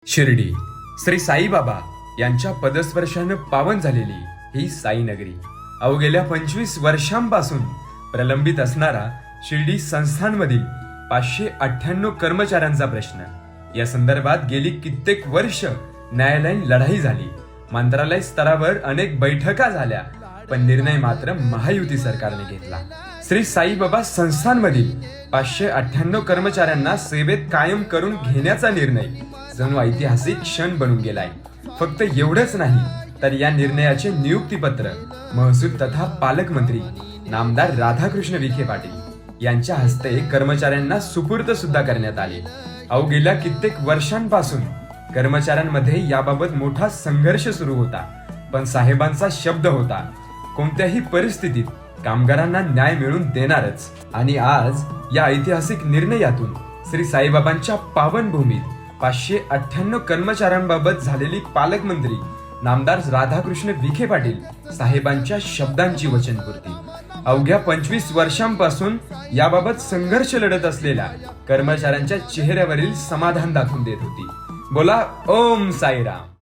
शिर्डी श्री साईबाबा यांच्या पदस्पर्शानं पावन झालेली ही साई नगरी अवघ्या 25 वर्षांपासून प्रलंबित असणारा शिर्डी संस्थानमधील 598 कर्मचाऱ्यांचा प्रश्न या संदर्भात गेली कित्येक वर्ष न्यायालयीन लढाई झाली, मंत्रालय स्तरावर अनेक बैठका झाल्या, पण निर्णय मात्र महायुती सरकारने घेतला। श्री साईबाबा संस्थानमधील 598 कर्मचाऱ्यांना सेवेत कायम करून घेण्याचा निर्णय जणू ऐतिहासिक क्षण बनून गेलाय। फक्त एवढंच नाही तर या निर्णयाचे नियुक्तीपत्र महसूल तथा पालकमंत्री नामदार राधाकृष्ण विखे पाटील यांच्या हस्ते कर्मचाऱ्यांना सुपूर्द सुद्धा करण्यात आले। अवघ्या कित्येक वर्षांपासून कर्मचाऱ्यांमध्ये याबाबत मोठा संघर्ष सुरू होता, पण साहेबांचा शब्द होता, कोणत्याही परिस्थितीत कामगारांना न्याय मिळवून देणारच। आणि आज या ऐतिहासिक निर्णयातून श्री साईबाबांच्या पावन भूमीत 598 कर्मचाऱ्यांबाबत झालेली पालकमंत्री नामदार राधाकृष्ण विखे पाटील साहेबांच्या शब्दांची वचनपूर्ती। अवघ्या 25 वर्षांपासून याबाबत संघर्ष लढत असलेल्या कर्मचाऱ्यांच्या चेहऱ्यावरील समाधान दाखवून देत होती। बोला ओम साईराम।